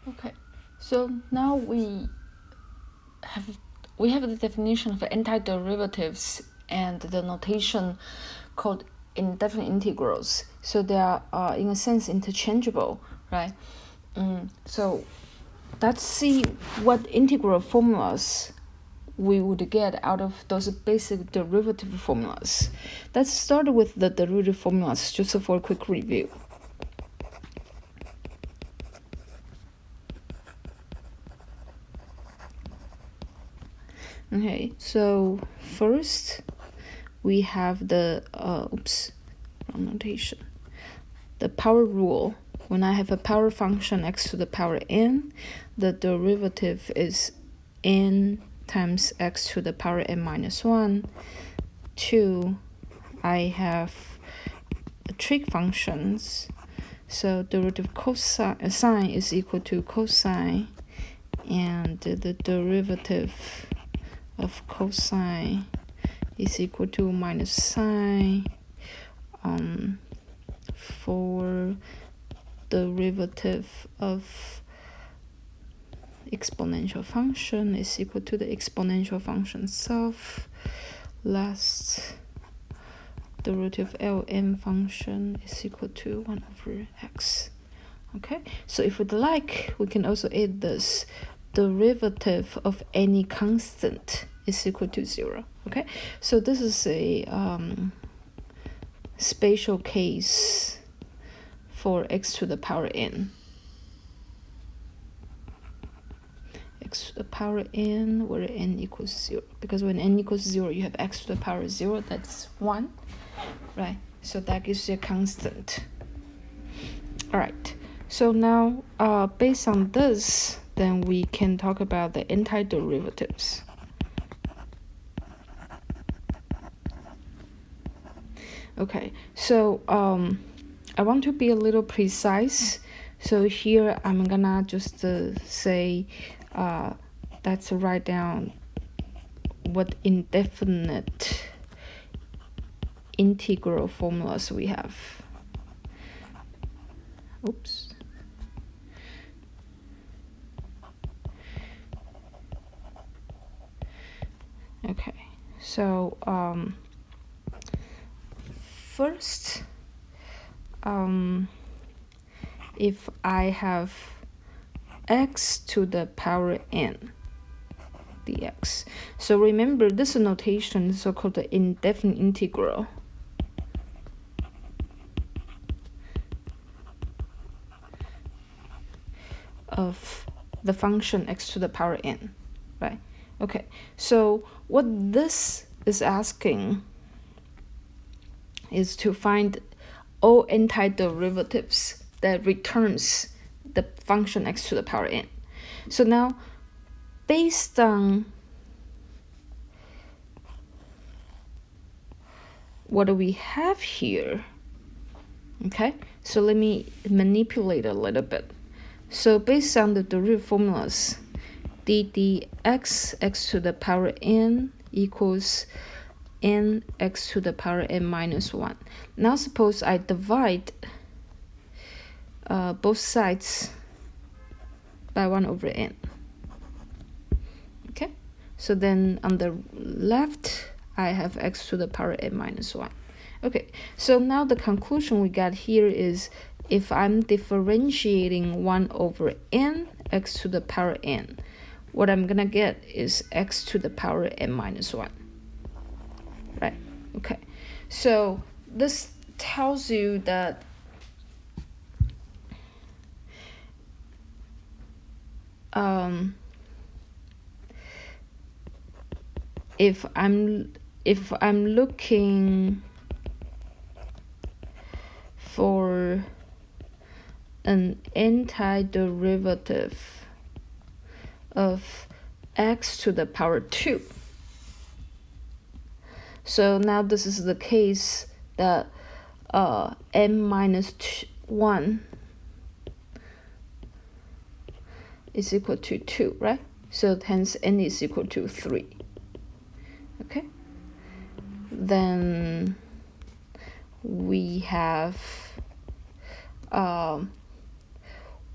Okay, so now have the definition of antiderivatives and the notation called indefinite integrals. So they are, in a sense, interchangeable, right? So let's see what integral formulas we would get out of those basic derivative formulas. Let's start with the derivative formulas just for a quick review. Okay, so first we have the wrong notation. The power rule. When I have a power function x to the power n, the derivative is n times x to the power n minus 1. 2, I have trig functions. So derivative cosine sine is equal to cosine, and the derivative of cosine is equal to minus sine. For derivative of exponential function is equal to the exponential function itself. Last, derivative Ln function is equal to 1 over x. Okay, so if we'd like, we can also add this. Derivative of any constant is equal to 0. Okay, so this is a special case for x to the power n. X to the power n where n equals 0. Because when n equals 0, you have x to the power 0, that's 1. Right, so that gives you a constant. All right, so now based on this, then we can talk about the antiderivatives. Okay, so I want to be a little precise. So here I'm gonna just say let's write down what indefinite integral formulas we have. Oops. Okay, so first, if I have x to the power n dx. So remember this notation is so-called the indefinite integral. Of the function x to the power n, right? Okay, so what this is asking is to find all antiderivatives that returns the function x to the power n. So now, based on what do we have here, okay, so let me manipulate a little bit. So based on the derivative formulas, ddx x to the power n equals n x to the power n minus 1. Now suppose I divide both sides by 1 over n. Okay, so then on the left, I have x to the power n minus 1. Okay, so now the conclusion we got here is if I'm differentiating 1 over n, x to the power n, what I'm gonna get is x to the power n minus 1. Right, okay. So this tells you that if I'm looking for an antiderivative of x to the power 2. So now this is the case that n minus 1 is equal to 2, right? So hence n is equal to 3. Okay, then we have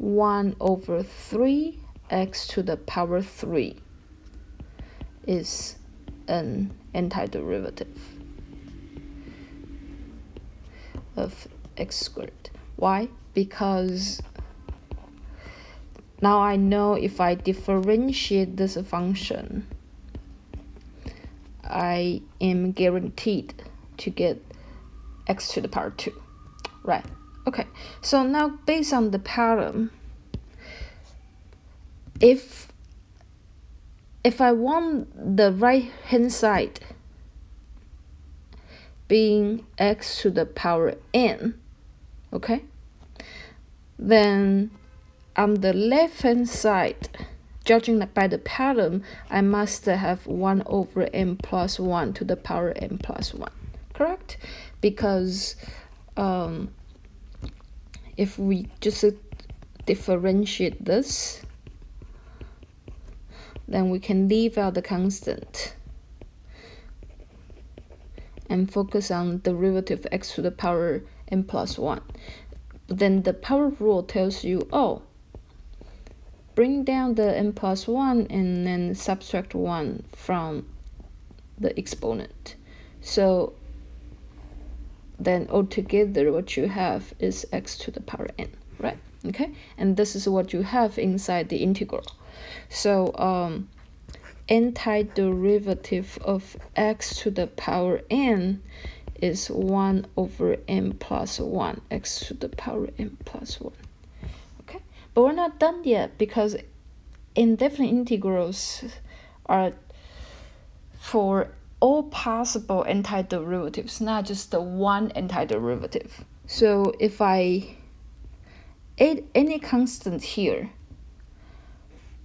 1 over 3 x to the power 3 is an antiderivative of x squared. Why? Because now I know if I differentiate this function, I am guaranteed to get x to the power 2, right? Okay, so now based on the pattern, if I want the right hand side being x to the power n, okay, then on the left hand side, judging by the pattern, I must have 1 over n plus 1 to the power n plus 1, correct? Because if we just differentiate this, then we can leave out the constant and focus on derivative x to the power n plus 1. Then the power rule tells you, oh, bring down the n plus 1 and then subtract 1 from the exponent. So then altogether what you have is x to the power n, right? Okay, and this is what you have inside the integral. So antiderivative of x to the power n is 1 over n plus 1 x to the power n plus 1. Okay, but we're not done yet, because indefinite integrals are for all possible antiderivatives, not just the one antiderivative. So if I add any constant here,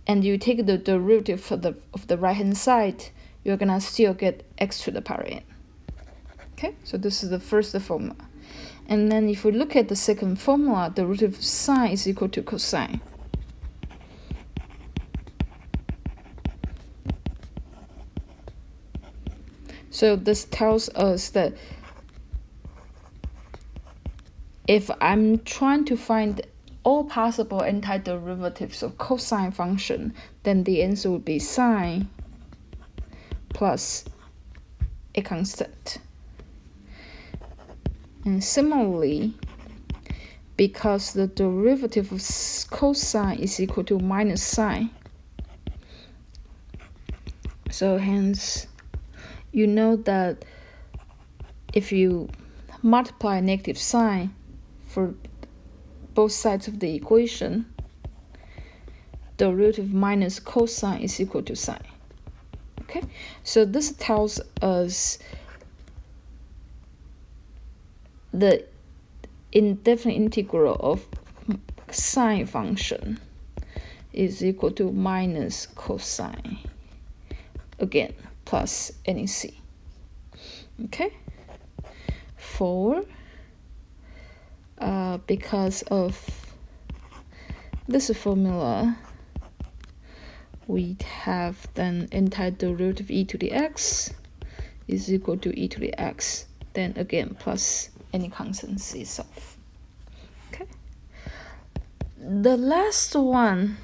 and you take the derivative of the right hand side, you're gonna still get x to the power n. Okay, so this is the first formula. And then if we look at the second formula, derivative of sine is equal to cosine. So this tells us that if I'm trying to find all possible antiderivatives of cosine function, then the answer would be sine plus a constant. And similarly, because the derivative of cosine is equal to minus sine, so hence you know that if you multiply negative sign for both sides of the equation, derivative minus cosine is equal to sine. Okay, so this tells us the indefinite integral of sine function is equal to minus cosine, again, plus NEC. Okay, because of this formula, we have then antiderivative e to the x is equal to e to the x, then again plus any constant itself. Okay, the last one,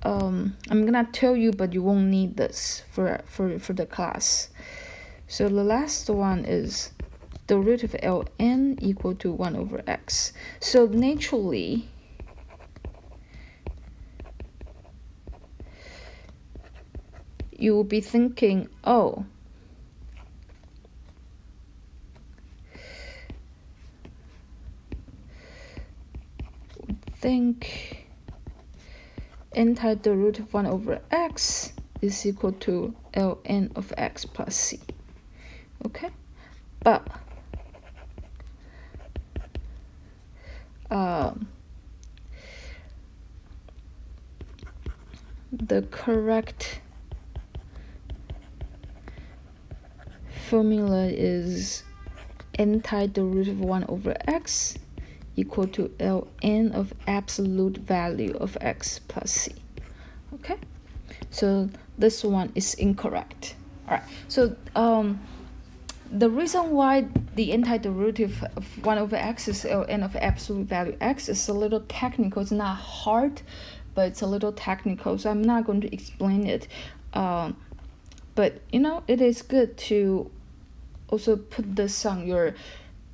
I'm gonna tell you, but you won't need this for the class. So the last one is derivative ln equal to 1 over x. So naturally, you will be thinking, oh, think antiderivative 1 over x is equal to ln of x plus c. Okay, but the correct formula is antiderivative 1 over x equal to ln of absolute value of x plus c. Okay, so this one is incorrect. All right, so the reason why the antiderivative of 1 over x is n of absolute value x is a little technical. It's not hard, but it's a little technical, so I'm not going to explain it. But it is good to also put this on your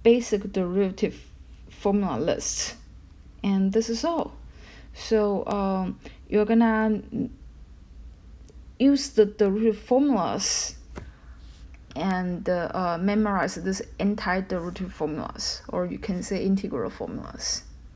basic derivative formula list. And this is all. So you're gonna use the derivative formulas and memorize this antiderivative formulas, or you can say integral formulas.